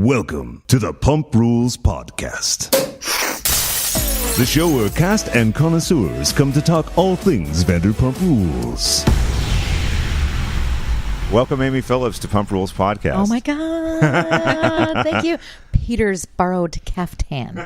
Welcome to the Pump Rules Podcast, the show where cast and connoisseurs come to talk all things Vanderpump Rules. Welcome, Amy Phillips, to Pump Rules Podcast. Oh, my God. Thank you. Peter's borrowed caftan.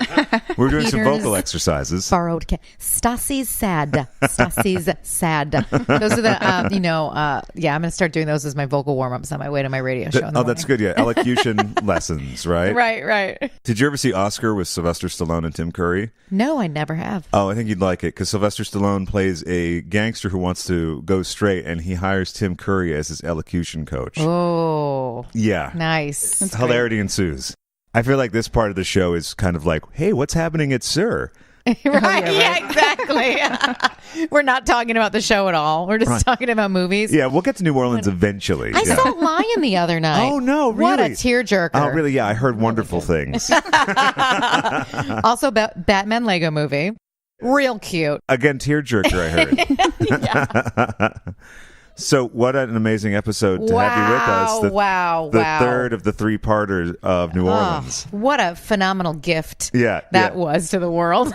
We're doing some vocal exercises. Borrowed Stassi's sad. Stassi's sad. Those are the, I'm going to start doing those as my vocal warm-ups on my way to my radio show. That's good. Yeah. Elocution lessons, right? Right. Did you ever see Oscar with Sylvester Stallone and Tim Curry? No, I never have. Oh, I think you'd like it because Sylvester Stallone plays a gangster who wants to go straight, and he hires Tim Curry as his elocution coach. Oh. Yeah. Nice. That's hilarity ensues. I feel like this part of the show is kind of like, hey, what's happening at Sir? Right. Yeah, exactly. We're not talking about the show at all. We're just talking about movies. Yeah, we'll get to New Orleans eventually. I saw Lion the other night. Oh, no, really? What a tearjerker. Oh, really? Yeah, I heard wonderful things. Also, Batman Lego movie. Real cute. Again, tearjerker, I heard. So what an amazing episode to have you with us. The third of the three-parters of New Orleans. What a phenomenal gift that was to the world.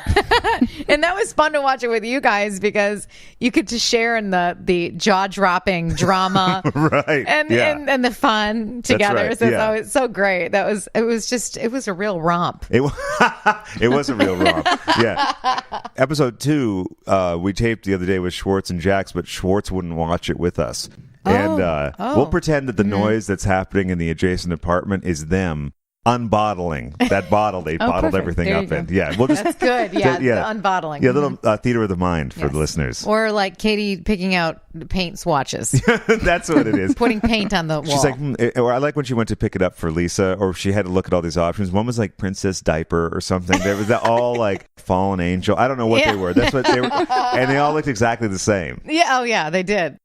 And that was fun to watch it with you guys because you could just share in the jaw-dropping drama right. and the fun together. Right. So it's so great. It was a real romp. It was a real romp. Yeah. Episode 2 we taped the other day with Schwartz and Jax, but Schwartz wouldn't watch it with us. And we'll pretend that the noise that's happening in the adjacent apartment is them unbottling that bottle they bottled perfect. everything up in. Yeah, we'll just, that's good. Yeah, the unbottling. Yeah, a little theater of the mind for the listeners. Or like Katie picking out paint swatches. That's what it is. Putting paint on the wall. She's like, or I like when she went to pick it up for Lisa, or she had to look at all these options. One was like Princess Diaper or something. There was all like Fallen Angel. I don't know what they were. That's what they were, and they all looked exactly the same. Yeah. Oh yeah, they did.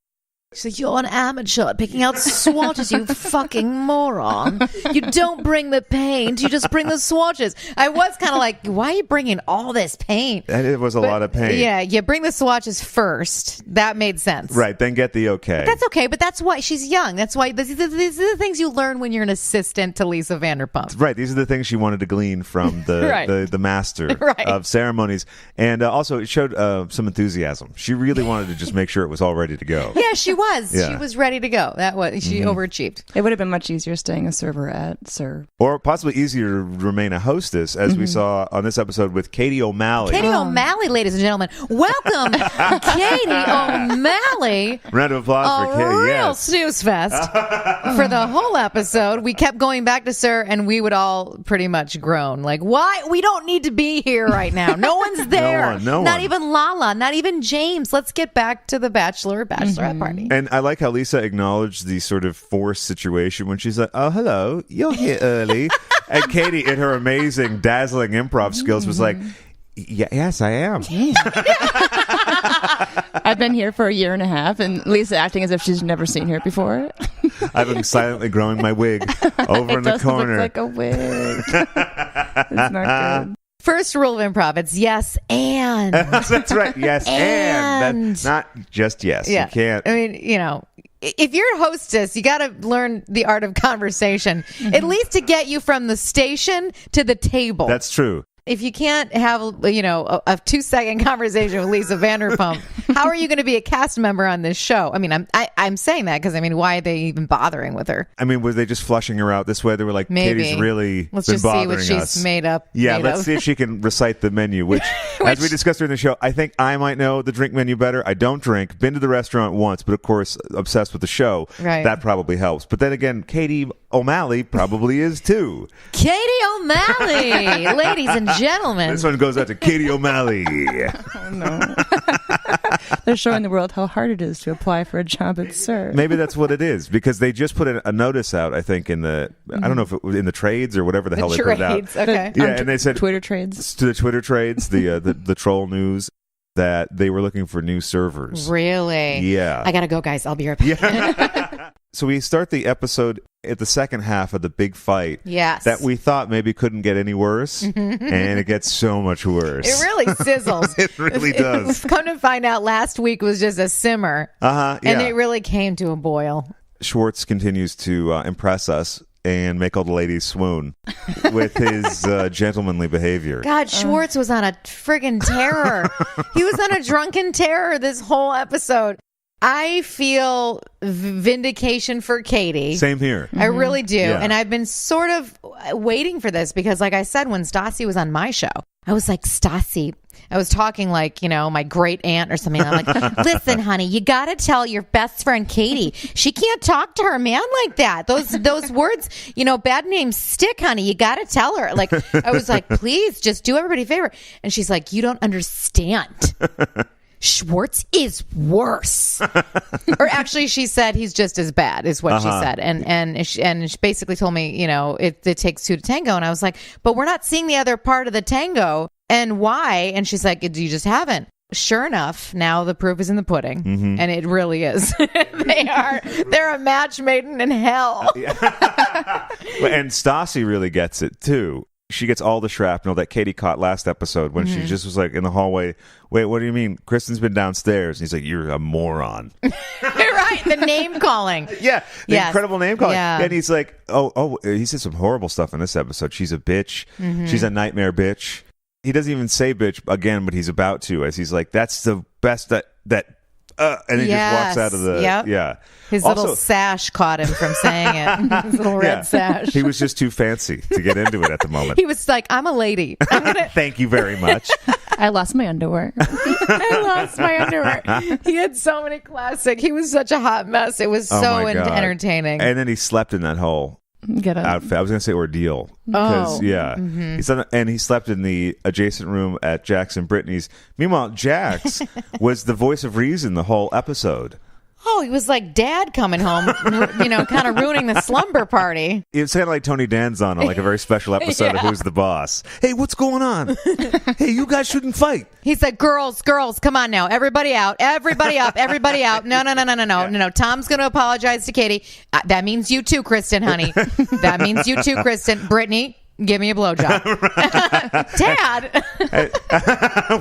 She's like, you're an amateur at picking out swatches, you fucking moron. You don't bring the paint, you just bring the swatches. I was kind of like, why are you bringing all this paint? And it was a lot of paint. Yeah, you bring the swatches first. That made sense. Right, then get the okay. But that's okay, but that's why she's young. That's why these are the things you learn when you're an assistant to Lisa Vanderpump. Right, these are the things she wanted to glean from the master of ceremonies. And also, it showed some enthusiasm. She really wanted to just make sure it was all ready to go. Yeah, she was. Yeah. She was ready to go. She overachieved. It would have been much easier staying a server at Sir. Or possibly easier to remain a hostess, as we saw on this episode with Katie O'Malley. Katie O'Malley, ladies and gentlemen. Welcome, Katie O'Malley. Round of applause for Katie. Real snooze fest. For the whole episode, we kept going back to Sir, and we would all pretty much groan. Like, why? We don't need to be here right now. No one's there. No one. Not even Lala. Not even James. Let's get back to the bachelorette party. And I like how Lisa acknowledged the sort of forced situation when she's like, oh, hello, you're here early. And Katie, in her amazing, dazzling improv skills, was like, yes, I am. I've been here for a year and a half, and Lisa acting as if she's never seen her before. I've been silently growing my wig over in the corner. It doesn't look like a wig. It's not good. First rule of improv, it's yes and. That's right. Yes and. That's not just yes. Yeah. You can't. I mean, if you're a hostess, you got to learn the art of conversation, at least to get you from the station to the table. That's true. If you can't have, a 2-second conversation with Lisa Vanderpump, how are you going to be a cast member on this show? I mean, I'm saying that because, why are they even bothering with her? Were they just flushing her out this way? They were like, maybe. Katie's really Let's been just see bothering what us. she's made up. Yeah, let's see if she can recite the menu, which, as we discussed during the show, I think I might know the drink menu better. I don't drink, been to the restaurant once, but of course, obsessed with the show. Right. That probably helps. But then again, Katie O'Malley probably is too. Katie O'Malley, ladies and gentlemen. This one goes out to Katie O'Malley. Oh, no. They're showing the world how hard it is to apply for a job at Sir. Maybe that's what it is, because they just put a notice out, I think, in the, I don't know if it was in the trades or whatever the hell they put it out. Okay. Yeah, and they said Twitter trades. To the Twitter trades, the troll news, that they were looking for new servers. Really? Yeah. I gotta go, guys. I'll be right back. Yeah. So we start the episode at the second half of the big fight. Yes. That we thought maybe couldn't get any worse, and it gets so much worse. It really sizzles. It really does. Come to find out, last week was just a simmer. Yeah. And it really came to a boil. Schwartz continues to impress us. and make all the ladies swoon with his gentlemanly behavior. God, Schwartz was on a friggin' terror. He was on a drunken terror this whole episode. I feel vindication for Katie. Same here. I really do. Yeah. And I've been sort of waiting for this because, like I said, when Stassi was on my show, I was like, Stassi, I was talking like, my great aunt or something. I'm like, listen, honey, you got to tell your best friend Katie. She can't talk to her man like that. Those words, bad names stick, honey. You got to tell her. Like, I was like, please just do everybody a favor. And she's like, you don't understand. Schwartz is worse. Or actually, she said he's just as bad, is what she said. And she basically told me, it takes two to tango. And I was like, but we're not seeing the other part of the tango. And why? And she's like, you just haven't. Sure enough, now the proof is in the pudding. Mm-hmm. And it really is. They're a match made in hell. And Stassi really gets it, too. She gets all the shrapnel that Katie caught last episode when she just was like in the hallway. Wait, what do you mean? Kristen's been downstairs. And he's like, you're a moron. Right. The name calling. Yeah. The incredible name calling. Yeah. And he's like, he said some horrible stuff in this episode. She's a bitch. Mm-hmm. She's a nightmare bitch. He doesn't even say bitch again, but he's about to, as he's like, that's the best and he just walks out of the, yeah. His little sash caught him from saying it. His little red sash. He was just too fancy to get into it at the moment. He was like, I'm a lady. Thank you very much. I lost my underwear. I lost my underwear. He had so many classic. He was such a hot mess. It was so entertaining. And then he slept in that whole outfit. I was going to say ordeal. Because, he slept in the adjacent room at Jax and Brittany's. Meanwhile, Jax was the voice of reason the whole episode. Oh, he was like dad coming home, kind of ruining the slumber party. It sounded like Tony Danza on like a very special episode of Who's the Boss. Hey, what's going on? Hey, you guys shouldn't fight. He said, girls, come on now. Everybody out. Everybody up. Everybody out. No. Tom's going to apologize to Katie. That means you too, Kristen, honey. That means you too, Kristen. Brittany, give me a blowjob. Dad.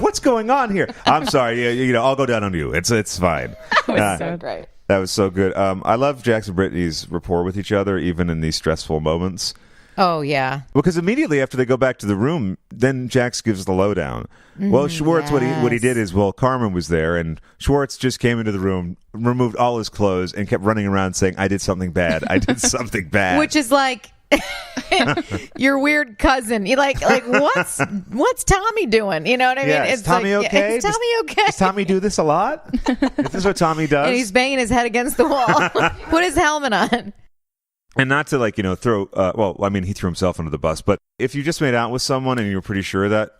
What's going on here? I'm sorry. I'll go down on you. It's fine. That was so great. That was so good. I love Jax and Brittany's rapport with each other, even in these stressful moments. Oh, yeah. Because immediately after they go back to the room, then Jax gives the lowdown. Well, Schwartz, what he did is, Carmen was there, and Schwartz just came into the room, removed all his clothes, and kept running around saying, I did something bad. I did something bad. Which is like... your weird cousin. You like what's Tommy doing? You know what I mean? Is Tommy okay? Is Tommy okay? Does Tommy do this a lot? Is this what Tommy does? And he's banging his head against the wall. Put his helmet on. And not to throw, he threw himself under the bus, but if you just made out with someone and you were pretty sure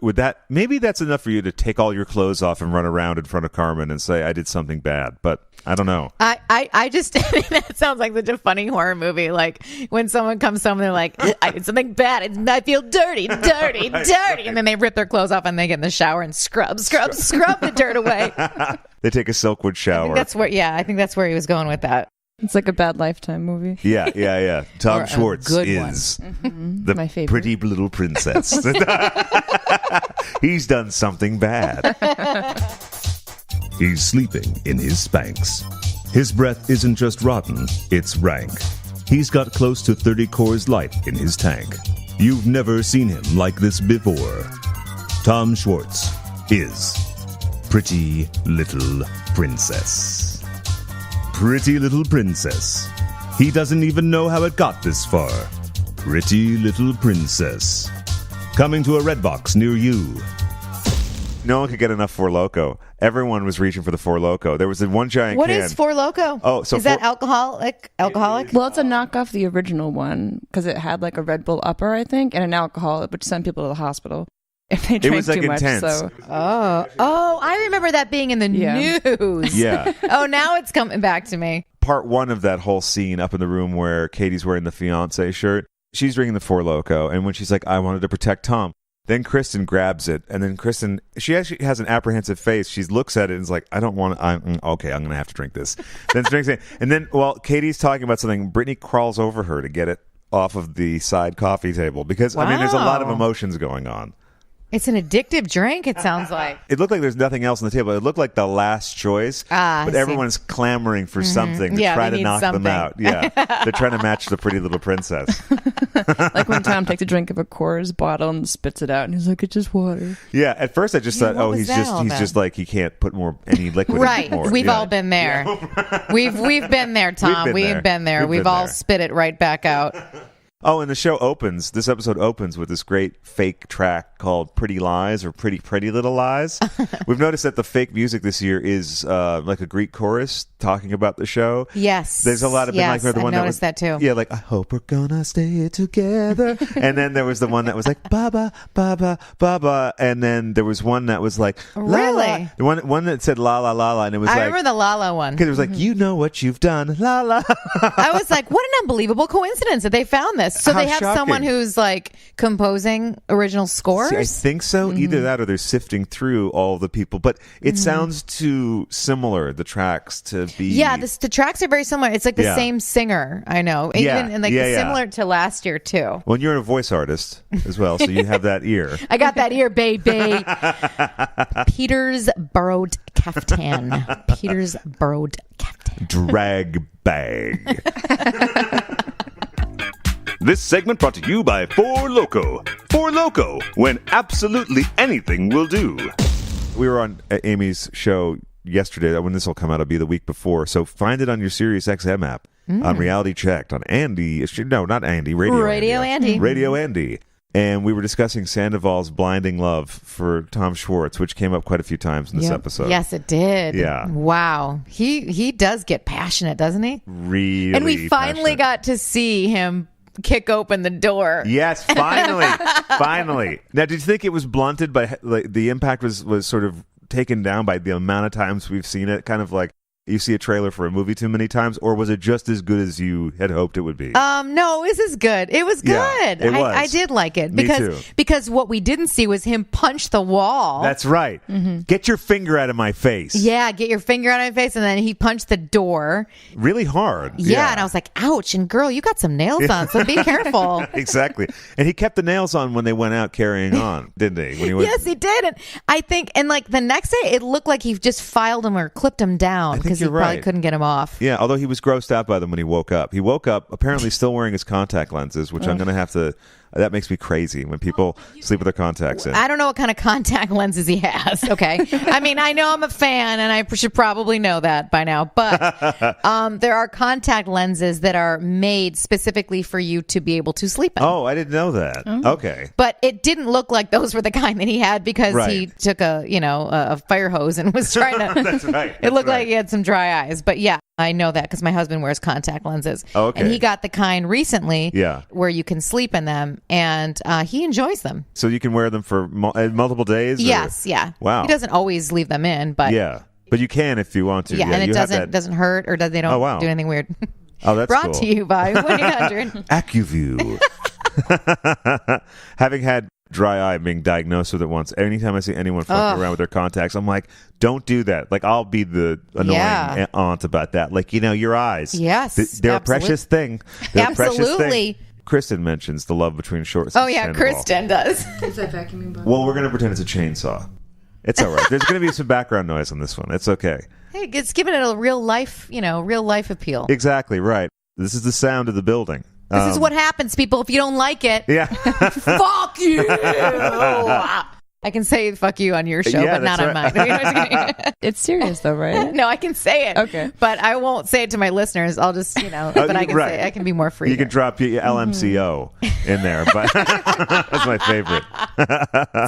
maybe that's enough for you to take all your clothes off and run around in front of Carmen and say, I did something bad, but I don't know. I just, that sounds like such a funny horror movie. Like when someone comes home and they're like, I did something bad. I feel dirty. And then they rip their clothes off and they get in the shower and scrub the dirt away. They take a Silkwood shower. I think that's where he was going with that. It's like a bad Lifetime movie. Yeah. Tom Schwartz is the my favorite. Pretty little princess. He's done something bad. He's sleeping in his Spanx. His breath isn't just rotten, it's rank. He's got close to 30 Coors Light in his tank. You've never seen him like this before. Tom Schwartz is Pretty Little Princess. Pretty Little Princess. He doesn't even know how it got this far. Pretty Little Princess. Coming to a Redbox near you. No one could get enough Four Loko. Everyone was reaching for the Four Loko. There was the one giant can. What is Four Loko? Oh, so is that alcoholic? Well, it's a knockoff the original one because it had like a Red Bull upper, I think, and an alcohol, which sent people to the hospital if they drank too much. Intense. So. Oh, I remember that being in the news. Yeah. Oh, now it's coming back to me. Part one of that whole scene up in the room where Katie's wearing the fiance shirt, she's drinking the Four Loko, and when she's like, I wanted to protect Tom, then Kristen grabs it, and then Kristen, she actually has an apprehensive face. She looks at it and is like, I don't want to, okay, I'm going to have to drink this. Then drinks it. And then while Katie's talking about something, Brittany crawls over her to get it off of the side coffee table because, there's a lot of emotions going on. It's an addictive drink, it sounds like. It looked like there's nothing else on the table. It looked like the last choice, but everyone's clamoring for something to try to knock them out. Yeah, they're trying to match the Pretty Little Princess. Like when Tom takes a drink of a Coors bottle and spits it out, and he's like, "It's just water." Yeah, at first I just thought, he's just like he can't put any liquid right. in more. We've all been there. We've been there, Tom. We've been there. We've all spit it right back out. Oh, and the show opens. This episode opens with this great fake track called "Pretty Lies" or "Pretty Little Lies." We've noticed that the fake music this year is like a Greek chorus talking about the show. Yes, there's a lot of yes, like the one I noticed that too. Yeah, like I hope we're gonna stay together. And then there was the one that was like Baba, Baba, Baba, and then there was one that was like la, really la. One that said la la la la, and it was I remember the la la one because it was like you know what you've done la la. I was like, what an unbelievable coincidence that they found this. So they have someone who's like composing original scores? See, I think so. Either that or they're sifting through all the people. But it sounds too similar, the tracks, to be... Yeah, the tracks are very similar. It's like the same singer, I know. Even and like similar to last year, too. Well, you're a voice artist as well, so you have that ear. I got that ear, baby. Peter's borrowed caftan. Peter's borrowed caftan. Drag bag. This segment brought to you by Four Loko. Four Loko, when absolutely anything will do. We were on Amy's show yesterday. When this will come out, it'll be the week before. So find it on your Sirius XM app, on Reality Checked, on Andy. No, not Andy. Radio Andy. Radio Andy. And we were discussing Sandoval's Blinding Love for Tom Schwartz, which came up quite a few times in this episode. Yes, it did. Yeah. Wow. He does get passionate, doesn't he? Really. And we finally got to see him kick open the door. Yes, finally. Finally. Now, did you think it was blunted by, like, the impact was sort of taken down by the amount of times we've seen it? Kind of like you see a trailer for a movie too many times, or was it just as good as you had hoped it would be? No, this is good. It was good. Yeah, it was. I did like it Me too. because what we didn't see was him punch the wall. That's right. Get your finger out of my face. Yeah, get your finger out of my face, and then he punched the door Really hard. Yeah, and I was like, ouch, and girl, you got some nails on, so be careful. Exactly. And he kept the nails on when they went out carrying on, didn't he? Yes, he did. And I think, and like the next day, it looked like he just filed him or clipped him down because he probably couldn't get him off. Yeah, although he was grossed out by them when he woke up. He woke up apparently still wearing his contact lenses, which I'm going to have to... That makes me crazy when people sleep with their contacts in. I don't know what kind of contact lenses he has, okay? I mean, I know I'm a fan, and I should probably know that by now. But there are contact lenses that are made specifically for you to be able to sleep in. Oh, I didn't know that. Okay. But it didn't look like those were the kind that he had because he took a fire hose and was trying to... That's right. It looked like he had some dry eyes. But yeah, I know that because my husband wears contact lenses. Oh, okay. And he got the kind recently where you can sleep in them, and he enjoys them. So you can wear them for multiple days? Yes, yeah. Wow. He doesn't always leave them in, but... Yeah, but you can if you want to. Yeah, and it doesn't hurt or they don't do anything weird. Oh, that's Brought to you by 1-800. AccuView. Having had dry eye, being diagnosed with it once, anytime I see anyone fucking around with their contacts, I'm like, don't do that. Like, I'll be the annoying aunt about that. Like, your eyes. Yes. They're a precious thing. They're a precious Absolutely. thing. Kristen mentions the love between Schwartz and Oh, yeah, Sandoval. Kristen does. Is that vacuuming button? Well, we're going to pretend it's a chainsaw. It's all right. There's going to be some background noise on this one. It's okay. Hey, it's giving it a real life appeal. Exactly right. This is the sound of the building. This is what happens, people, if you don't like it. Yeah. Fuck you! I can say fuck you on your show, but not on mine. It's serious, though, right? No, I can say it. Okay. But I won't say it to my listeners. I'll just, but I can say it. I can be more free. You can drop your LMCO in there, but that's my favorite.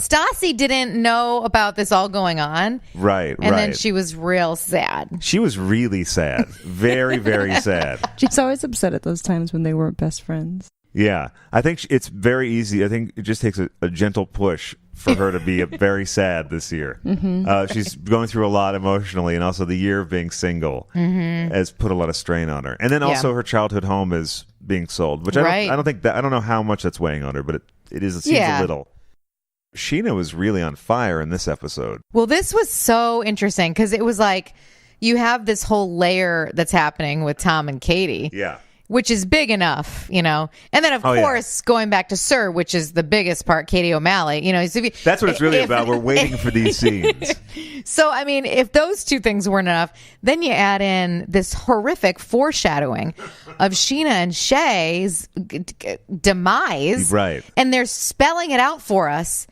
Stassi didn't know about this all going on. Right, And then she was real sad. She was really sad. Very, very sad. She's always upset at those times when they weren't best friends. Yeah. I think it's very easy. I think it just takes a gentle push for her to be very sad this year. She's going through a lot emotionally, and also the year of being single has put a lot of strain on her. And then also her childhood home is being sold, which I don't know how much that's weighing on her, but it seems a little. Sheena was really on fire in this episode. Well, this was so interesting because it was like you have this whole layer that's happening with Tom and Katie. Yeah. which is big enough, you know. And then, of course, going back to Sir, which is the biggest part, Katie O'Malley, you know. So that's what it's really about. We're waiting for these scenes. So, I mean, if those two things weren't enough, then you add in this horrific foreshadowing of Sheena and Shay's demise. Right. And they're spelling it out for us,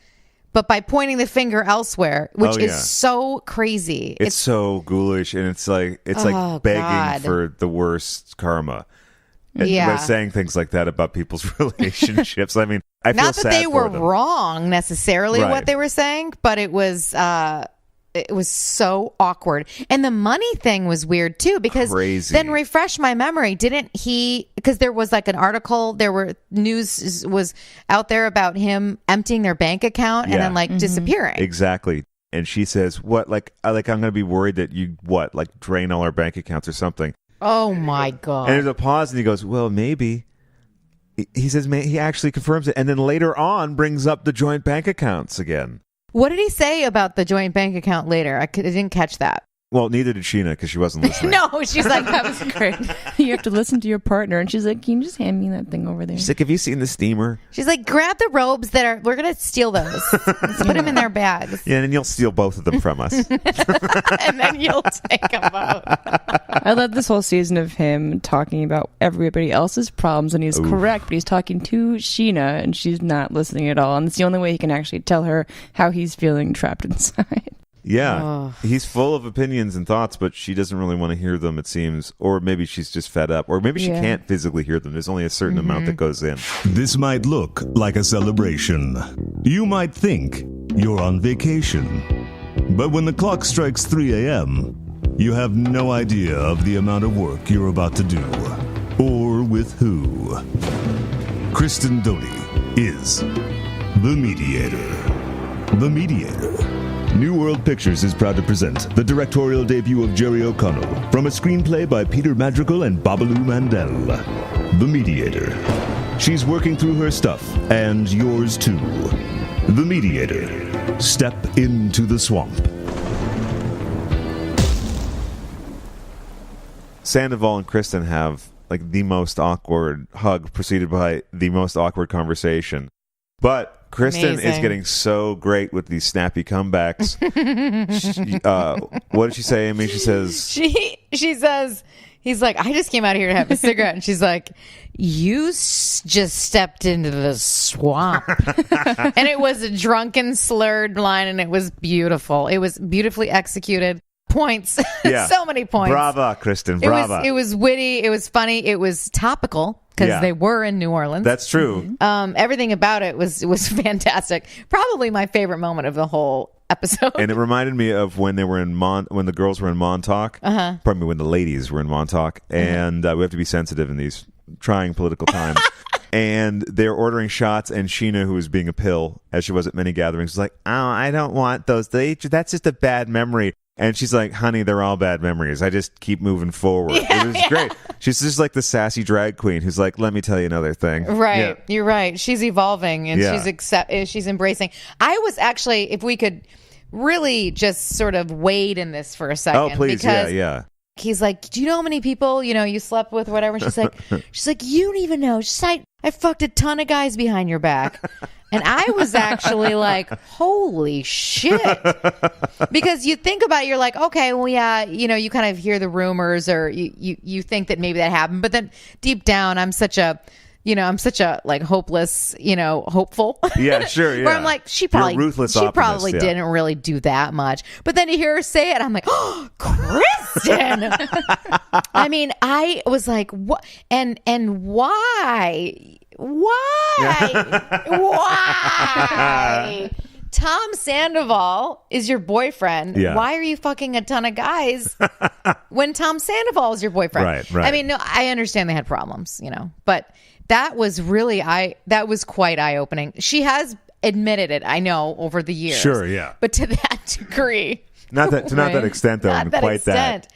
but by pointing the finger elsewhere, which is so crazy. It's so ghoulish, and it's like begging for the worst karma. By saying things like that about people's relationships. I mean, I feel not that sad they were for them. wrong necessarily what they were saying, but it was so awkward. And the money thing was weird too, because then refresh my memory. Didn't he, because there was like an article, there were news was out there about him emptying their bank account and then like disappearing. Exactly. And she says, what, like I'm going to be worried that you, like drain all our bank accounts or something. Oh my God. And there's a pause and he goes, well, maybe. He says, he actually confirms it. And then later on brings up the joint bank accounts again. What did he say about the joint bank account later? I didn't catch that. Well, neither did Sheena because she wasn't listening. No, she's like, that was great. You have to listen to your partner. And she's like, can you just hand me that thing over there? She's like, have you seen the steamer? She's like, grab the robes we're going to steal those. Let's put them in their bags. Yeah, and you'll steal both of them from us. And then you'll take them out. I love this whole season of him talking about everybody else's problems, and he's correct, but he's talking to Sheena, and she's not listening at all. And it's the only way he can actually tell her how he's feeling trapped inside. Yeah, he's full of opinions and thoughts, but she doesn't really want to hear them, it seems. Or maybe she's just fed up. Or maybe she can't physically hear them. There's only a certain amount that goes in. This might look like a celebration. You might think you're on vacation. But when the clock strikes 3 a.m., you have no idea of the amount of work you're about to do. Or with who. Kristen Doty is The Mediator. The Mediator. New World Pictures is proud to present the directorial debut of Jerry O'Connell from a screenplay by Peter Madrigal and Babalu Mandel. The Mediator. She's working through her stuff, and yours too. The Mediator. Step into the swamp. Sandoval and Kristen have like the most awkward hug preceded by the most awkward conversation. But Kristen is getting so great with these snappy comebacks. What did she say, Amy? She says... She says, he's like, I just came out here to have a cigarette. And she's like, you just stepped into the swamp. And it was a drunken, slurred line, and it was beautiful. It was beautifully executed. Points. Yeah. So many points. Brava, Kristen. Brava. It was witty. It was funny. It was topical. Because they were in New Orleans. That's true. Everything about it was fantastic. Probably my favorite moment of the whole episode. And it reminded me of when they were in when the girls were in Montauk. Pardon me, when the ladies were in Montauk. And we have to be sensitive in these trying political times. And they're ordering shots, and Sheena, who was being a pill, as she was at many gatherings, was like, oh, I don't want those. That's just a bad memory. And she's like, honey, they're all bad memories. I just keep moving forward. It was great. She's just like the sassy drag queen who's like, let me tell you another thing. Right. Yeah. You're right. She's evolving and she's embracing. I was actually, if we could really just sort of wade in this for a second. Oh, please. Yeah. He's like, do you know how many people, you slept with or whatever? And she's like, you don't even know. She's like, I fucked a ton of guys behind your back. And I was actually like, holy shit. Because you think about it, you're like, okay, well, yeah, you kind of hear the rumors or you think that maybe that happened. But then deep down, I'm such a like hopeless, hopeful. Yeah, sure. Yeah. Where I'm like, she probably didn't really do that much. But then to hear her say it, I'm like, oh, Kristen. I mean, I was like, what? And why? Why? Tom Sandoval is your boyfriend. Yeah. Why are you fucking a ton of guys when Tom Sandoval is your boyfriend? Right. I mean, no, I understand they had problems, but that was really that was quite eye-opening. She has admitted it, I know, over the years. Sure, yeah. But to that degree. Not that extent, though. Not that quite extent. that.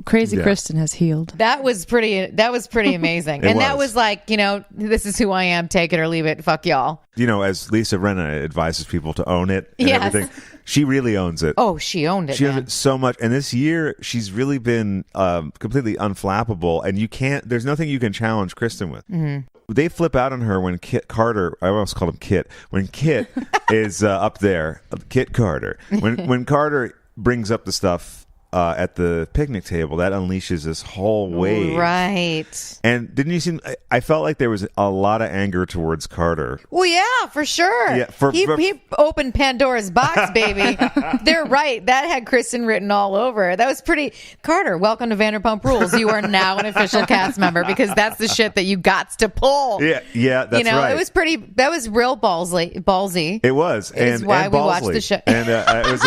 Crazy Kristen has healed. That was pretty amazing. And that was like, this is who I am, take it or leave it, fuck y'all. As Lisa Rinna advises people to own it and Yes. everything, she really owns it. Oh, she owned it. She owns it so much. And this year, she's really been completely unflappable. And there's nothing you can challenge Kristen with. Mm-hmm. They flip out on her when Kit Carter, I almost called him Kit, when Kit is up there, Kit Carter. When Carter brings up the stuff at the picnic table, that unleashes this whole wave. Right. And didn't you see, I felt like there was a lot of anger towards Carter. Well, yeah, for sure. Yeah, he opened Pandora's box, baby. They're right. That had Kristen written all over. That was pretty. Carter, welcome to Vanderpump Rules. You are now an official cast member because that's the shit that you got to pull. Yeah, that's right. It was pretty, that was real ballsy. It was. It's why we watched the show. And, it was,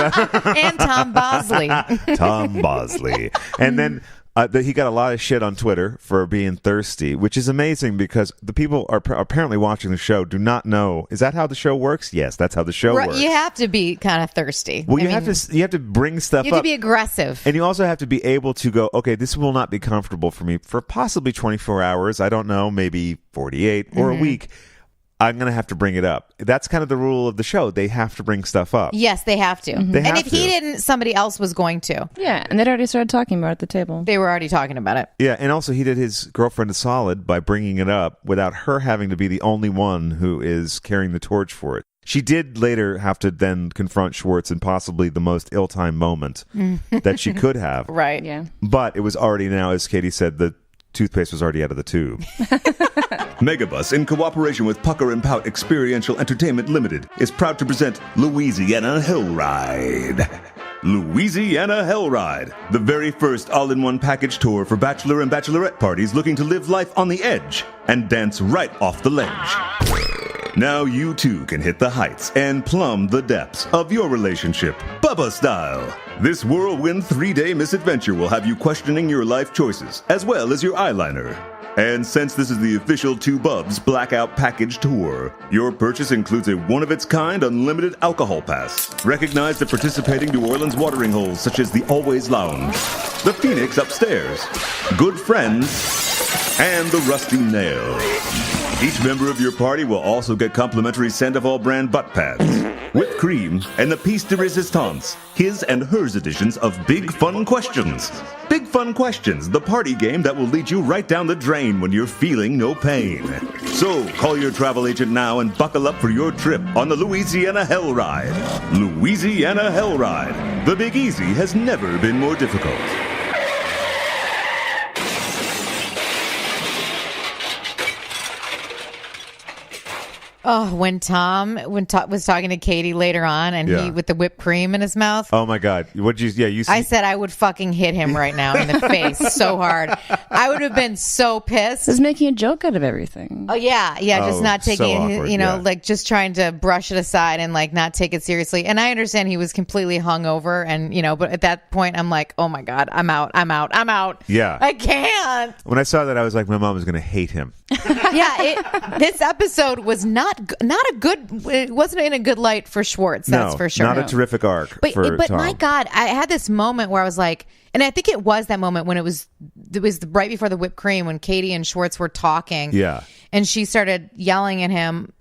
and Tom Bosley. Tom Bosley. And then he got a lot of shit on Twitter for being thirsty, which is amazing because the people are apparently watching the show do not know. Is that how the show works? Yes, that's how the show works. You have to be kind of thirsty. Well, you have to bring stuff up. You have to be aggressive. And you also have to be able to go, okay, this will not be comfortable for me for possibly 24 hours. I don't know, maybe 48 or a week. I'm going to have to bring it up. That's kind of the rule of the show. They have to bring stuff up. Yes, they have to. They have and if to. he didn't, somebody else was going to. Yeah, and they'd already started talking about it at the table. They were already talking about it. Yeah, and also he did his girlfriend a solid by bringing it up without her having to be the only one who is carrying the torch for it. She did later have to then confront Schwartz in possibly the most ill-timed moment that she could have. Right. Yeah. But it was already now, as Katie said, the toothpaste was already out of the tube. Megabus, in cooperation with Pucker and Pout Experiential Entertainment Limited, is proud to present Louisiana Hellride. Louisiana Hellride, the very first all-in-one package tour for bachelor and bachelorette parties looking to live life on the edge and dance right off the ledge. Now you too can hit the heights and plumb the depths of your relationship, Bubba style. This whirlwind 3-day misadventure will have you questioning your life choices, as well as your eyeliner. And since this is the official Two Bubs Blackout Package Tour, your purchase includes a one-of-its-kind unlimited alcohol pass. Recognize the participating New Orleans watering holes such as the Always Lounge, the Phoenix Upstairs, Good Friends, and the Rusty Nail. Each member of your party will also get complimentary Sandoval brand butt pads, whipped cream, and the piece de resistance, his and hers editions of Big Fun Questions. Big Fun Questions, the party game that will lead you right down the drain when you're feeling no pain. So call your travel agent now and buckle up for your trip on the Louisiana Hellride. Louisiana Hellride. The Big Easy has never been more difficult. Oh, when Tom was talking to Katie later on, and he with the whipped cream in his mouth. Oh my God! What'd you? Yeah, you. I said I would fucking hit him right now in the face so hard. I would have been so pissed. He's making a joke out of everything. Oh yeah, just not taking so it, awkward, like just trying to brush it aside and like not take it seriously. And I understand he was completely hungover, and but at that point I'm like, oh my God, I'm out. Yeah, I can't. When I saw that, I was like, my mom is going to hate him. Yeah, this episode was not a good. It wasn't in a good light for Schwartz. That's for sure. Not a terrific arc. But Tom. my God, I had this moment where I was like, and I think it was that moment when it was right before the whipped cream when Katie and Schwartz were talking. Yeah, and she started yelling at him.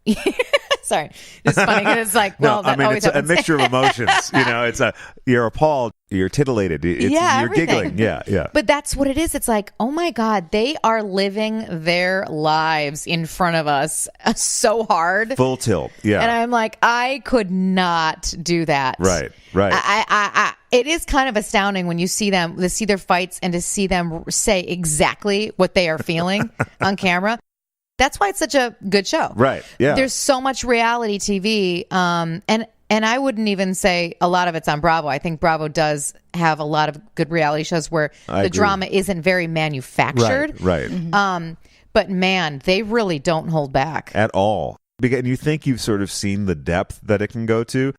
Sorry, it's funny because it's like, well, that always it's happens. a mixture of emotions. It's you're appalled, you're titillated, you're everything. giggling. Yeah. But that's what it is. It's like, oh my God, they are living their lives in front of us so hard. Full tilt. Yeah. And I'm like, I could not do that. Right. I it is kind of astounding when you see them, to see their fights and to see them say exactly what they are feeling on camera. That's why it's such a good show. Right. Yeah. There's so much reality TV. And I wouldn't even say a lot of it's on Bravo. I think Bravo does have a lot of good reality shows where the drama isn't very manufactured. Right. But man, they really don't hold back. At all. And you think you've sort of seen the depth that it can go to,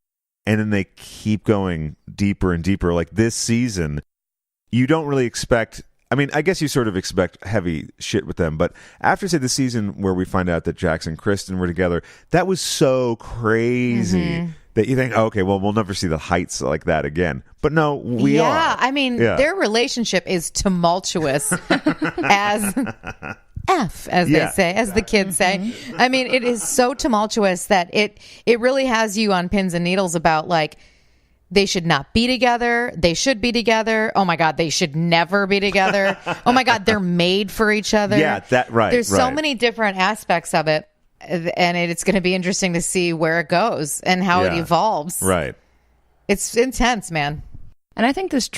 and then they keep going deeper and deeper. Like this season, you don't really expect... I mean, I guess you sort of expect heavy shit with them, but after, say, the season where we find out that Jax and Kristen were together, that was so crazy. that you think, oh, okay, well, we'll never see the heights like that again. But no, we are. Yeah, I mean, their relationship is tumultuous as F, as they say, as the kids say. I mean, it is so tumultuous that it really has you on pins and needles about, like, they should not be together. They should be together. Oh my God, they should never be together. Oh my God, they're made for each other. Yeah, There's so many different aspects of it. And it's going to be interesting to see where it goes and how it evolves. Right. It's intense, man. And I think this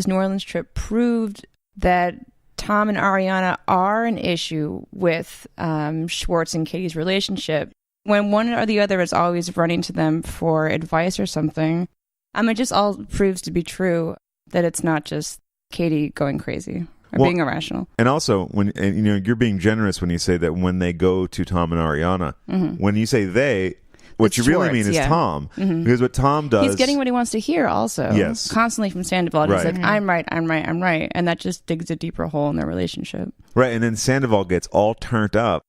New Orleans trip, proved that Tom and Ariana are an issue with Schwartz and Katie's relationship. When one or the other is always running to them for advice or something, it just all proves to be true that it's not just Katie going crazy or being irrational. And also, you're being generous when you say that when they go to Tom and Ariana. When you say they, what you really mean is Tom. Because what Tom does... He's getting what he wants to hear also. Yes. Constantly from Sandoval. He's like, I'm right. And that just digs a deeper hole in their relationship. Right, and then Sandoval gets all turned up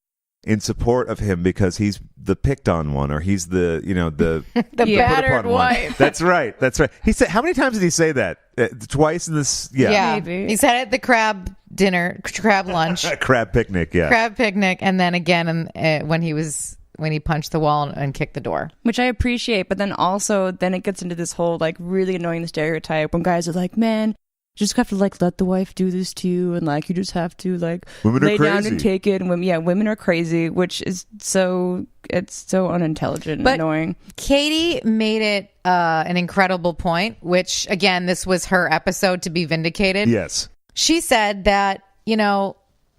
in support of him because he's the picked on one, or he's the the battered wife. That's right. He said, how many times did he say that? Twice in this? Yeah. Maybe. He said it at the crab lunch. Crab picnic, yeah. Crab picnic, and then again when he punched the wall and kicked the door. Which I appreciate, but then it gets into this whole, like, really annoying stereotype when guys are like, man, you just have to, like, let the wife do this to you, and, like, you just have to, like, lay down and take it. And women are crazy, which is so unintelligent and annoying. Katie made it an incredible point, which, again, this was her episode to be vindicated. Yes. She said that,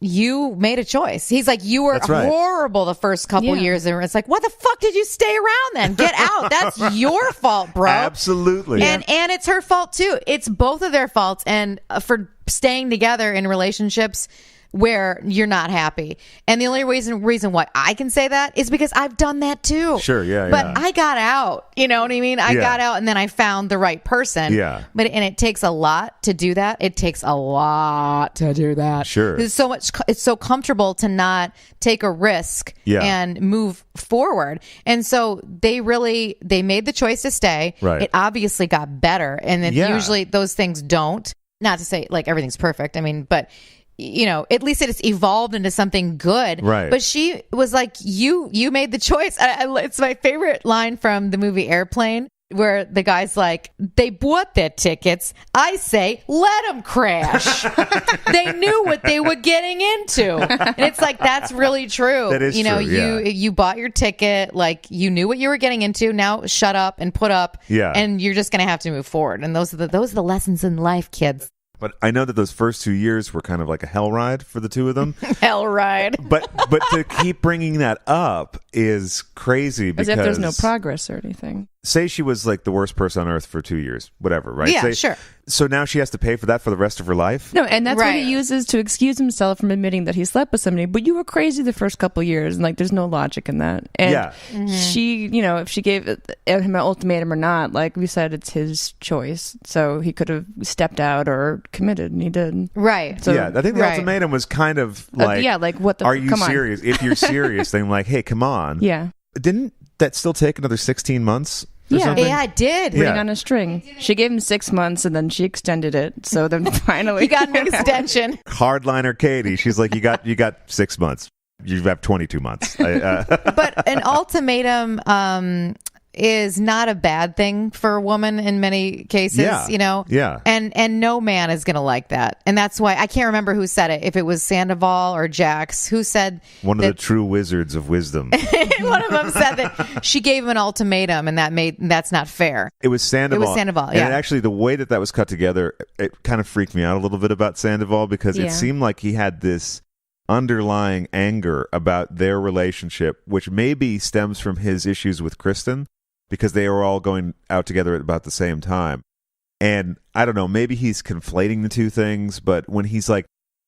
you made a choice. He's like, you were horrible the first couple years. And it's like, what the fuck did you stay around then? Get out. That's your fault, bro. Absolutely. And it's her fault too. It's both of their faults. And for staying together in relationships where you're not happy. And the only reason why I can say that is because I've done that too. Sure, yeah. But I got out. You know what I mean? I got out and then I found the right person. Yeah. And it takes a lot to do that. It takes a lot to do that. Sure. It's so comfortable to not take a risk and move forward. And so they made the choice to stay. Right. It obviously got better. And usually those things don't. Not to say like everything's perfect. I mean, but at least it's evolved into something good. Right. But she was like, you made the choice. It's my favorite line from the movie Airplane, where the guy's like, they bought their tickets. I say, let them crash. They knew what they were getting into. And it's like, that's really true. That is true, you bought your ticket. Like, you knew what you were getting into. Now shut up and put up. Yeah. And you're just going to have to move forward. And those are the lessons in life, kids. But I know that those first 2 years were kind of like a hell ride for the two of them. Hell ride. But to keep bringing that up is crazy because... As if there's no progress or anything. Say she was like the worst person on earth for 2 years, whatever, right? Yeah, sure. So now she has to pay for that for the rest of her life? No, and that's what he uses to excuse himself from admitting that he slept with somebody. But you were crazy the first couple of years, and like there's no logic in that. And she, if she gave him an ultimatum or not, like we said, it's his choice. So he could have stepped out or committed, and he did. Right. So, I think the ultimatum was kind of like, like what the? Are you serious? If you're serious, then like, hey, come on. Yeah. Didn't that still take another 16 months? Yeah, it did. Ring on a string. She gave him 6 months and then she extended it. So then finally he got an extension. Hardliner Katie. She's like, you got 6 months. You have 22 months. But an ultimatum is not a bad thing for a woman in many cases, Yeah. And no man is going to like that. And that's why I can't remember who said it. If it was Sandoval or Jax, who said one of the true wizards of wisdom. One of them said that she gave him an ultimatum and that's not fair. It was Sandoval. And actually the way that was cut together, it kind of freaked me out a little bit about Sandoval because it seemed like he had this underlying anger about their relationship, which maybe stems from his issues with Kristen, because they were all going out together at about the same time. And I don't know, maybe he's conflating the two things, but when he's like,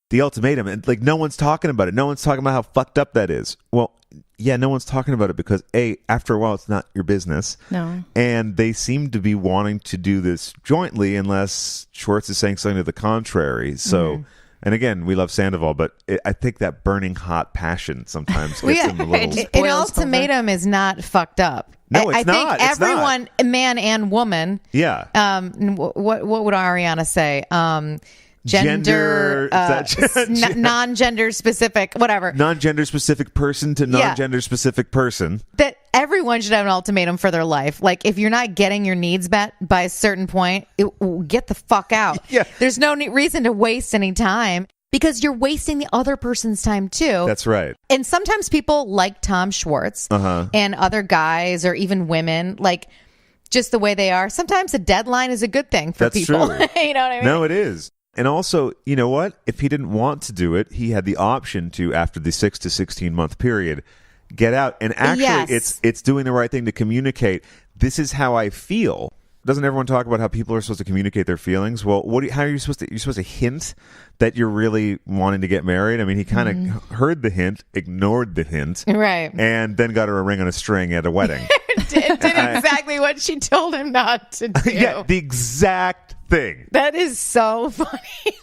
the ultimatum, and like no one's talking about it. No one's talking about how fucked up that is. Well, yeah, no one's talking about it because after a while, it's not your business. No. And they seem to be wanting to do this jointly unless Schwartz is saying something to the contrary. So... And again, we love Sandoval, but I think that burning hot passion sometimes gets him a little... An ultimatum is not fucked up. No, it's I not. think It's not. everyone, man and woman. Yeah. What would Ariana say? Gender, non-gender specific, whatever. Non-gender specific person to non-gender specific person. That everyone should have an ultimatum for their life. Like, if you're not getting your needs met by a certain point, get the fuck out. Yeah. There's no reason to waste any time because you're wasting the other person's time too. That's right. And sometimes people like Tom Schwartz and other guys or even women, like just the way they are. Sometimes a deadline is a good thing for people. True. You know what I mean? No, it is. And also, you know what? If he didn't want to do it, he had the option to, after the 6 to 16 month period, get out. And actually, it's doing the right thing to communicate. This is how I feel. Doesn't everyone talk about how people are supposed to communicate their feelings? Well, how are you supposed to? You're supposed to hint that you're really wanting to get married. I mean, he kind of heard the hint, ignored the hint, right, and then got her a ring on a string at a wedding. did exactly what she told him not to do. Yeah, the exact thing. That is so funny.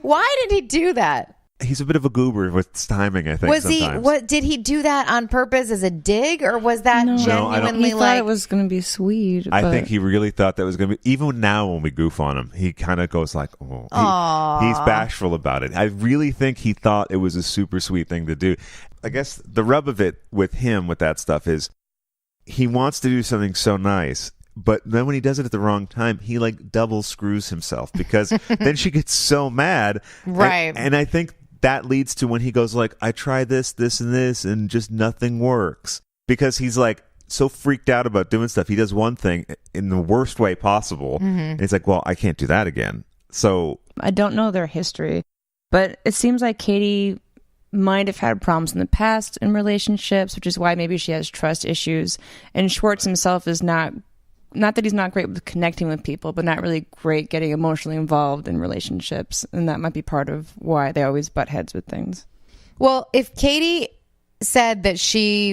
Why did he do that? He's a bit of a goober with timing, I think. Was sometimes. Did he do that on purpose as a dig, or was that genuinely he thought it was going to be sweet? I think he really thought that was going to be. Even now, when we goof on him, he kind of goes like, "Oh, he's bashful about it." I really think he thought it was a super sweet thing to do. I guess the rub of it with him with that stuff is he wants to do something so nice. But then when he does it at the wrong time, he like double screws himself because then she gets so mad. Right. And I think that leads to when he goes like, I try this, this, and this, and just nothing works. Because he's like so freaked out about doing stuff. He does one thing in the worst way possible. And he's like, well, I can't do that again. So I don't know their history, but it seems like Katie might have had problems in the past in relationships, which is why maybe she has trust issues. And Schwartz himself is not that he's not great with connecting with people, but not really great getting emotionally involved in relationships. And that might be part of why they always butt heads with things. Well, if Katie said that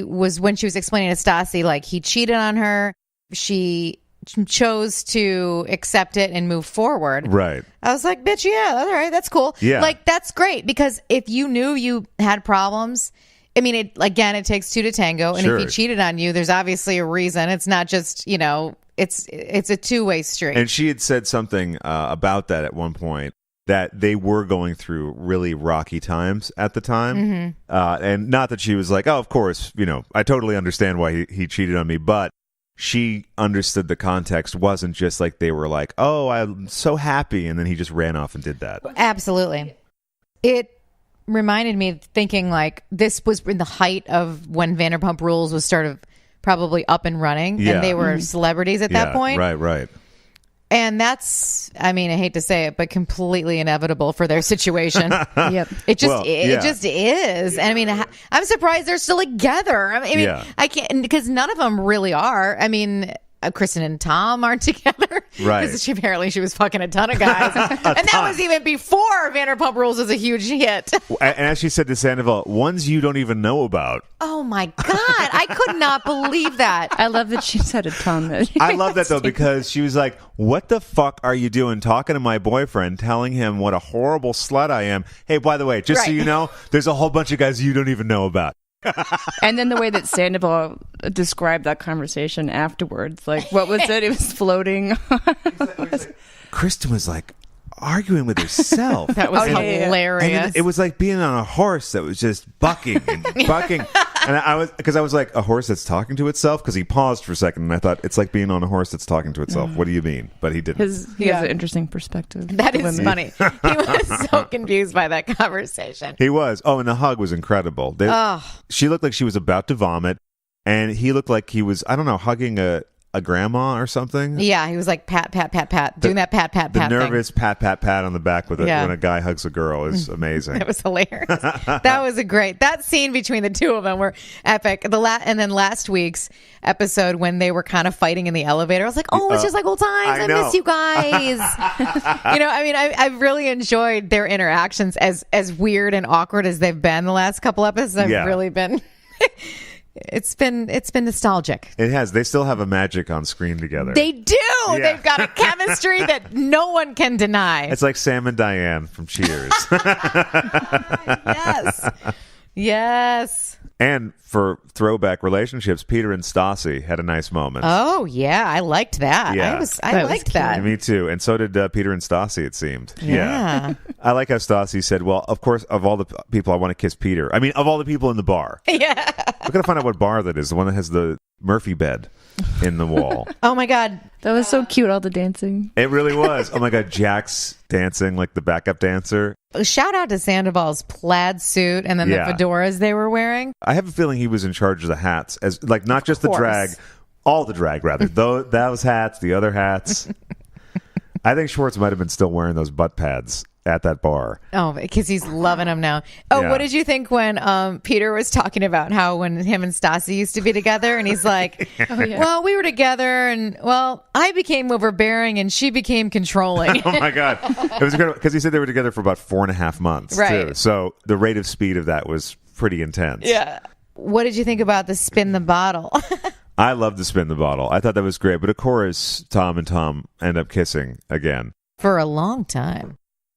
when she was explaining to Stassi, like he cheated on her, she chose to accept it and move forward. Right. I was like, bitch, yeah, all right, that's cool. Yeah. Like, that's great because if you knew you had problems, I mean, it takes two to tango. And Sure. if he cheated on you, there's obviously a reason. It's not just, it's a two-way street. And she had said something about that at one point, that they were going through really rocky times at the time. And not that she was like, oh, of course, I totally understand why he cheated on me. But she understood the context wasn't just like they were like, oh, I'm so happy. And then he just ran off and did that. Absolutely. It reminded me of thinking like this was in the height of when Vanderpump Rules was sort of probably up and running and they were celebrities at that point. Right. And that's, I mean, I hate to say it, but completely inevitable for their situation. Yep. It just is. And I mean, I'm surprised they're still together. I mean, I can't, because none of them really are. I mean, Kristen and Tom aren't together. Right. Because apparently she was fucking a ton of guys. And that was even before Vanderpump Rules was a huge hit. And as she said to Sandoval, ones you don't even know about. Oh my God. I could not believe that. I love that she said a ton. I love that though, because she was like, what the fuck are you doing talking to my boyfriend, telling him what a horrible slut I am? Hey, by the way, just so you know, there's a whole bunch of guys you don't even know about. And then the way that Sandoval described that conversation afterwards, like, what was it? It was floating. Kristen was like arguing with herself. That was hilarious. And it was like being on a horse that was just bucking and bucking. And I was like, a horse that's talking to itself? Because he paused for a second and I thought, it's like being on a horse that's talking to itself. What do you mean? But he didn't. He has an interesting perspective. That is funny. He was so confused by that conversation. He was. Oh, and the hug was incredible. She looked like she was about to vomit. And he looked like he was, I don't know, hugging a grandma or something. Yeah, he was like pat, pat, pat, pat, doing that pat, pat, pat The nervous thing. pat, pat, pat on the back with when a guy hugs a girl is amazing. It was hilarious. That was that scene between the two of them were epic. And then last week's episode when they were kind of fighting in the elevator, I was like, oh, it's just like old times. I miss you guys. I mean, I've really enjoyed their interactions as weird and awkward as they've been the last couple episodes. I've really been... It's been nostalgic. It has. They still have a magic on screen together. They do. Yeah. They've got a chemistry that no one can deny. It's like Sam and Diane from Cheers. Yes. And for throwback relationships, Peter and Stassi had a nice moment. Oh, yeah. I liked that. Yeah. I liked that. Me too. And so did Peter and Stassi, it seemed. Yeah. I like how Stassi said, well, of course, of all the people, I want to kiss Peter. I mean, of all the people in the bar. Yeah. We're going to find out what bar that is. The one that has the Murphy bed in the wall. Oh, my God. That was so cute, all the dancing. It really was. Oh, my God. Jack's dancing like the backup dancer. Shout out to Sandoval's plaid suit and then the fedoras they were wearing. I have a feeling he was in charge of the hats, as like not just the drag, all the drag rather. Those hats, the other hats. I think Schwartz might have been still wearing those butt pads at that bar. Oh, because he's loving them now. Oh, what did you think when Peter was talking about how when him and Stassi used to be together, and he's like, well, we were together, and well, I became overbearing and she became controlling. Oh my God. It was incredible because he said they were together for about 4.5 months. Right. Too. So the rate of speed of that was pretty intense. Yeah. What did you think about the spin the bottle? I love to spin the bottle. I thought that was great. But of course, Tom and Tom end up kissing again. For a long time.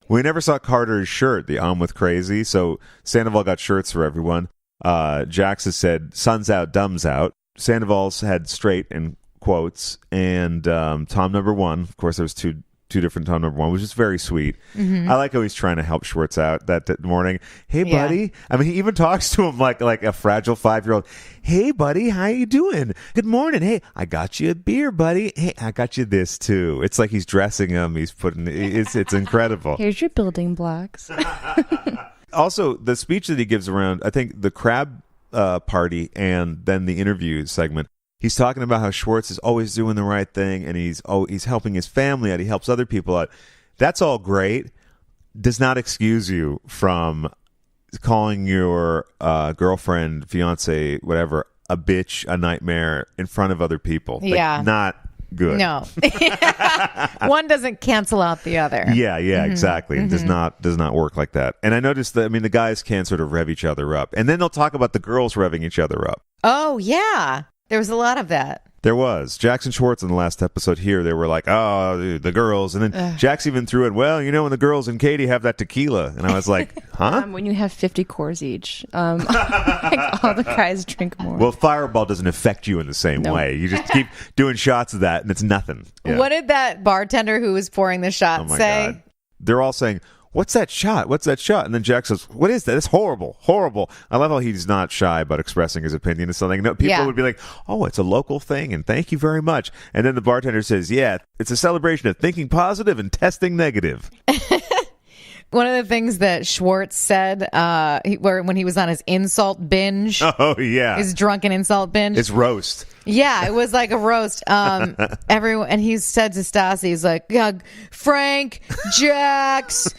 We never saw Carter's shirt, the with Crazy. So Sandoval got shirts for everyone. Jax has said, sun's out, dumb's out. Sandoval's had straight in quotes. And Tom number one, of course, there was two different Tom number one, which is very sweet. Mm-hmm. I like how he's trying to help Schwartz out that morning. Hey, buddy. I mean, he even talks to him like a fragile 5-year-old. Hey, buddy, how you doing? Good morning. Hey, I got you a beer, buddy. Hey, I got you this, too. It's like he's dressing him. He's putting it's incredible. Here's your building blocks. Also, the speech that he gives around, I think, the crab party and then the interview segment, he's talking about how Schwartz is always doing the right thing and he's helping his family out. He helps other people out. That's all great. Does not excuse you from calling your girlfriend, fiance, whatever, a bitch, a nightmare in front of other people. Like, not good. No. One doesn't cancel out the other. Yeah, exactly. It does not work like that. And I noticed that, I mean, the guys can sort of rev each other up. And then they'll talk about the girls revving each other up. Oh, yeah. There was a lot of that. There was. Jackson Schwartz in the last episode here, they were like, oh, the girls. And then Jax even threw in, well, you know, when the girls and Katie have that tequila. And I was like, huh? When you have 50 cores each. Like all the guys drink more. Well, Fireball doesn't affect you in the same way. You just keep doing shots of that, and it's nothing. Yeah. What did that bartender who was pouring the shot say? God. They're all saying, what's that shot? What's that shot? And then Jack says, what is that? It's horrible. Horrible. I love how he's not shy about expressing his opinion of something. No, people would be like, oh, it's a local thing, and thank you very much. And then the bartender says, yeah, it's a celebration of thinking positive and testing negative. One of the things that Schwartz said when he was on his insult binge. Oh, yeah. His drunken insult binge. It's roast. Yeah, it was like a roast. Everyone, and he said to Stassi, he's like, yeah, Frank, Jax,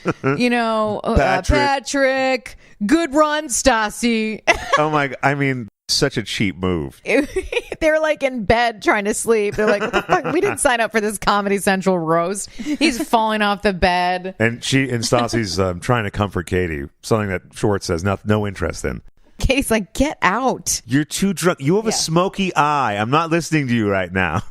Patrick, good run, Stassi. Oh, my God. I mean, such a cheap move. They're like in bed trying to sleep. They're like, what the fuck? We didn't sign up for this Comedy Central roast. He's falling off the bed. And Stassi's trying to comfort Katie, something that Schwartz says no interest in. Katie's like, get out. You're too drunk. You have a smoky eye. I'm not listening to you right now.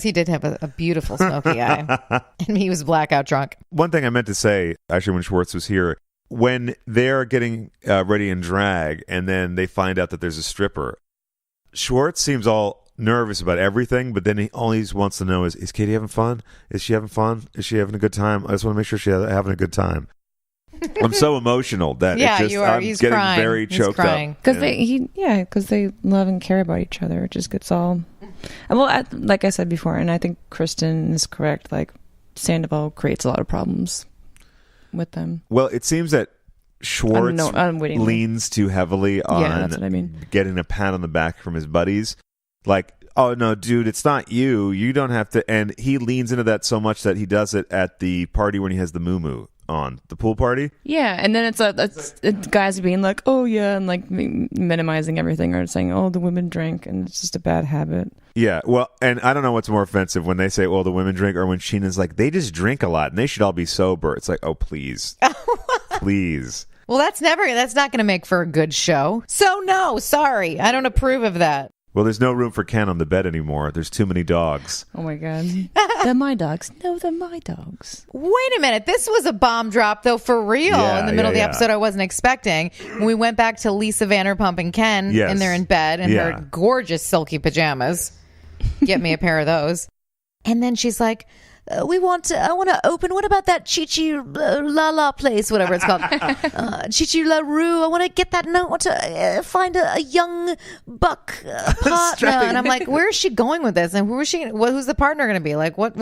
He did have a beautiful smoky eye. And he was blackout drunk. One thing I meant to say, actually, when Schwartz was here, when they're getting ready in drag and then they find out that there's a stripper, Schwartz seems all nervous about everything, but then all he wants to know is Katie having fun? Is she having fun? Is she having a good time? I just want to make sure she's having a good time. I'm so emotional that I'm He's getting crying. very choked up. Because they love and care about each other. It just gets all... Well, like I said before, and I think Kristen is correct, like Sandoval creates a lot of problems with them. Well, it seems that Schwartz leans too heavily on getting a pat on the back from his buddies. Like, oh, no, dude, it's not you. You don't have to. And he leans into that so much that he does it at the party when he has the moo-moo on, the pool party. Yeah, and then it's guys being like, oh, yeah, and like minimizing everything or saying, oh, the women drink, and it's just a bad habit. Yeah, well, and I don't know what's more offensive when they say, well, the women drink, or when Sheena's like, they just drink a lot and they should all be sober. It's like, oh, please. Please. Well, that's not going to make for a good show. So, no, sorry. I don't approve of that. Well, there's no room for Ken on the bed anymore. There's too many dogs. Oh, my God. They're my dogs. No, they're my dogs. Wait a minute. This was a bomb drop, though, for real. In the middle of the episode, I wasn't expecting. When we went back to Lisa Vanderpump and Ken, and they're in bed in her gorgeous silky pajamas. Get me a pair of those. And then she's like, I want to open. What about that Chi-Chi La La place, whatever it's called? Chi-Chi La Rue. I want to get that note. I want to find a young buck partner. And I'm like, where is she going with this? And who's the partner going to be? Like, what?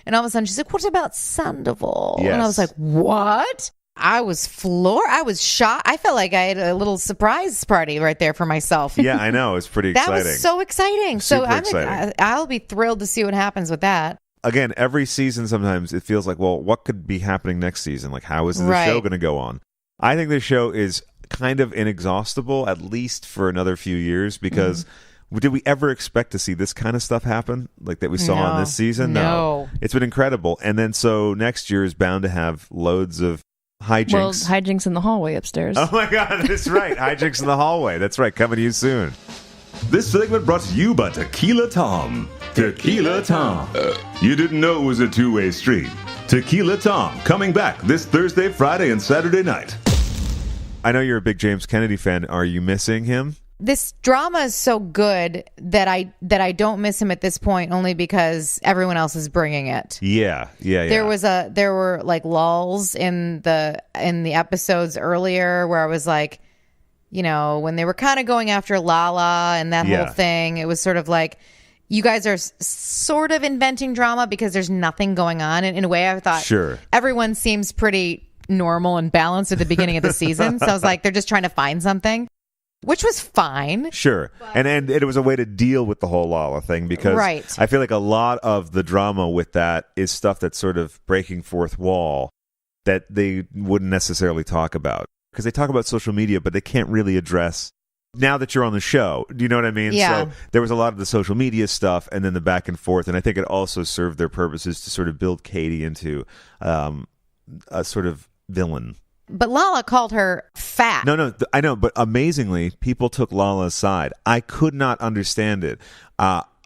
And all of a sudden she's like, what about Sandoval? Yes. And I was like, what? I was floored. I was shocked. I felt like I had a little surprise party right there for myself. Yeah, I know. It's pretty exciting. That was so exciting. Super exciting. I'll be thrilled to see what happens with that. Again, every season sometimes it feels like, well, what could be happening next season? Like, how is the show going to go on? I think the show is kind of inexhaustible, at least for another few years, because did we ever expect to see this kind of stuff happen like that we saw in this season? No. It's been incredible. And then so next year is bound to have loads of hijinks. Well, hijinks in the hallway upstairs. Oh my God, that's right. Hijinks in the hallway. That's right. Coming to you soon. This segment brought to you by Tequila Tom. Tequila Tom. You didn't know it was a two-way street. Tequila Tom, coming back this Thursday, Friday, and Saturday night. I know you're a big James Kennedy fan. Are you missing him? This drama is so good that I don't miss him at this point, only because everyone else is bringing it. Yeah. There were like lulls in the episodes earlier where I was like, you know, when they were kind of going after Lala and that whole thing, it was sort of like, you guys are sort of inventing drama because there's nothing going on. And in a way, I thought everyone seems pretty normal and balanced at the beginning of the season. So I was like, they're just trying to find something, which was fine. Sure. And it was a way to deal with the whole Lala thing because I feel like a lot of the drama with that is stuff that's sort of breaking fourth wall that they wouldn't necessarily talk about. Because they talk about social media, but they can't really address now that you're on the show. Do you know what I mean? Yeah. So there was a lot of the social media stuff and then the back and forth. And I think it also served their purposes to sort of build Katie into a sort of villain. But Lala called her fat. No, I know. But amazingly, people took Lala's side. I could not understand it.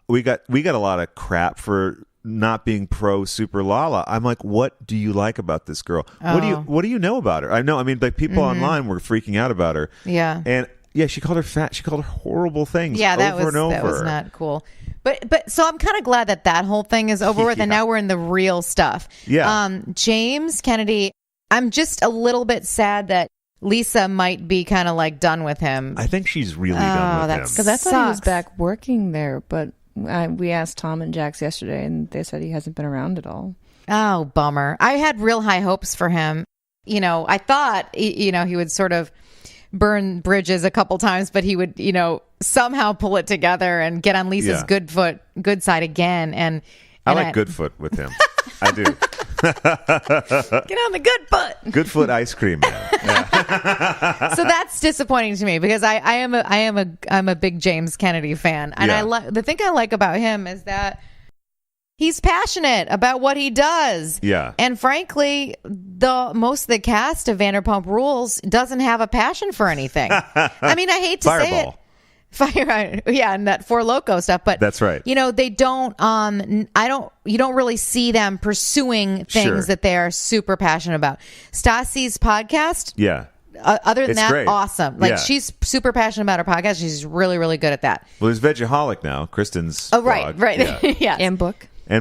We got a lot of crap for not being pro Super Lala. I'm like, what do you like about this girl? What do you know about her? I know. I mean, like people online were freaking out about her. Yeah. And she called her fat. She called her horrible things. Yeah, that over and over. That was not cool. But so I'm kind of glad that whole thing is over with, and now we're in the real stuff. Yeah. James Kennedy. I'm just a little bit sad that Lisa might be kind of like done with him. I think she's really done with him. Because I thought he was back working there, but we asked Tom and Jax yesterday, and they said he hasn't been around at all. Oh, bummer. I had real high hopes for him. You know, I thought, he would sort of burn bridges a couple times, but he would, somehow pull it together and get on Lisa's good side again. And I like good foot with him. I do. Get on the good foot. Good foot ice cream, man. Yeah. So that's disappointing to me because I'm a big James Kennedy fan, and the thing I like about him is that he's passionate about what he does. Yeah. And frankly, most of the cast of Vanderpump Rules doesn't have a passion for anything. I mean, I hate to say it. And that Four Loko stuff, but that's right. They don't. You don't really see them pursuing things that they are super passionate about. Stassi's podcast, other than that, great. Awesome. Like she's super passionate about her podcast. She's really, really good at that. Well, there's Vegaholic now, Kristen's. Right. Yeah. Yes. And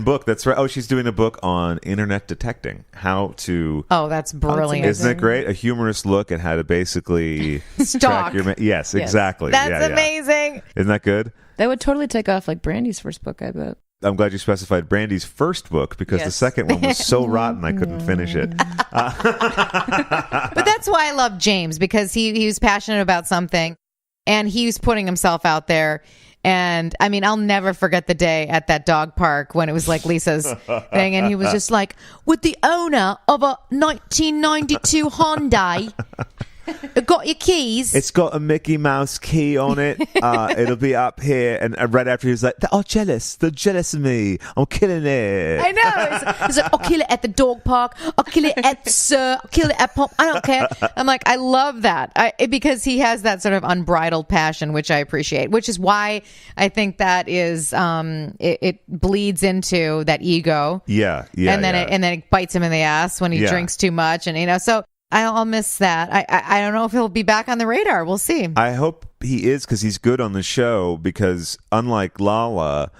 book. That's right. Oh, she's doing a book on internet detecting how to. Oh, that's brilliant! Isn't it great? A humorous look at how to basically stalk. Yes, exactly. That's amazing. Isn't that good? That would totally take off like Brandy's first book, I bet. I'm glad you specified Brandy's first book because the second one was so rotten I couldn't finish it. But that's why I love James, because he was passionate about something and he was putting himself out there. And I mean, I'll never forget the day at that dog park when it was like Lisa's thing. And he was just like, with the owner of a 1992 Hyundai Got your keys? It's got a Mickey Mouse key on it. It'll be up here. And right after he's like, "Oh, jealous! They're jealous of me. I'm killing it." I know. He's like, I'll kill it at the dog park. I'll kill it at Sir. I'll kill it at Pop. I don't care. I'm like, I love that because he has that sort of unbridled passion, which I appreciate. Which is why I think that is it bleeds into that ego. Yeah. And then it bites him in the ass when he drinks too much, and so. I'll miss that. I don't know if he'll be back on the radar. We'll see. I hope he is, because he's good on the show, because unlike Lala,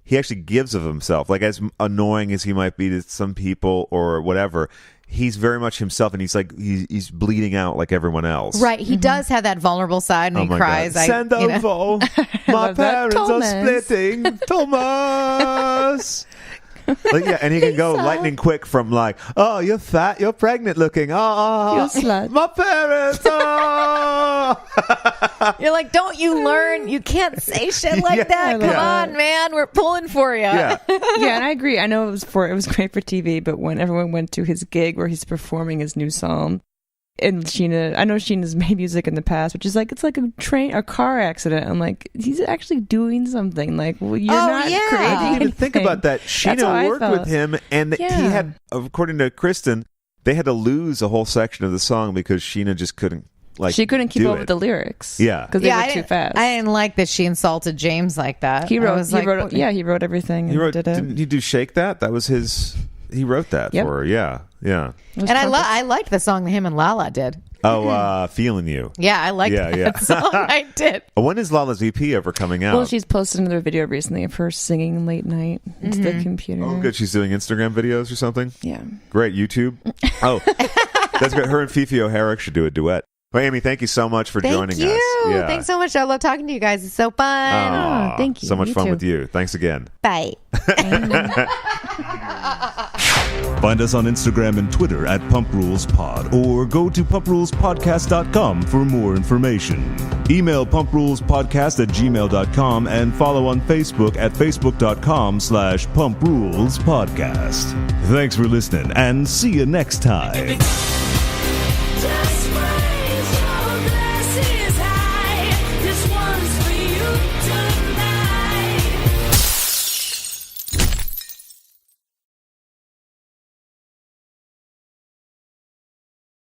he actually gives of himself. Like, as annoying as he might be to some people or whatever, he's very much himself, and he's like he's bleeding out like everyone else. Right. He does have that vulnerable side, and he cries. Send over. My parents are splitting. Thomas. And he can go lightning quick from like, "Oh, you're fat, you're pregnant looking, oh, you're slut. My parents, oh." You're like, don't you learn? You can't say shit like that. Come on, man, we're pulling for you. Yeah, and I agree. I know it was great for TV, but when everyone went to his gig where he's performing his new song. And Sheena, I know Sheena's made music in the past, which is like, it's like a car accident. I'm like, he's actually doing something. Like, well, you're not creating I didn't even think about that. That's Sheena worked with him, and he had, according to Kristen, they had to lose a whole section of the song because Sheena just couldn't. She couldn't keep up with the lyrics. Yeah, because they were too fast. I didn't like that she insulted James like that. He wrote everything. Didn't he do "Shake That"? That was his. He wrote that for her. Yeah. And I liked the song that him and Lala did. Oh, "Feeling You." Yeah, I liked that song. I did. When is Lala's EP ever coming out? Well, she's posted another video recently of her singing late night into the computer. Oh, good. She's doing Instagram videos or something? Yeah. Great. YouTube? Oh, that's great. Her and Fifi O'Hara should do a duet. Well, Amy, thank you so much for joining us. Yeah. Thanks so much. I love talking to you guys. It's so fun. Thank you. So much fun too. with you. Thanks again. Bye. Find us on Instagram and Twitter at PumpRulesPod, or go to PumpRulesPodcast.com for more information. Email PumpRulesPodcast@gmail.com and follow on Facebook at Facebook.com/PumpRulesPodcast. Thanks for listening, and see you next time.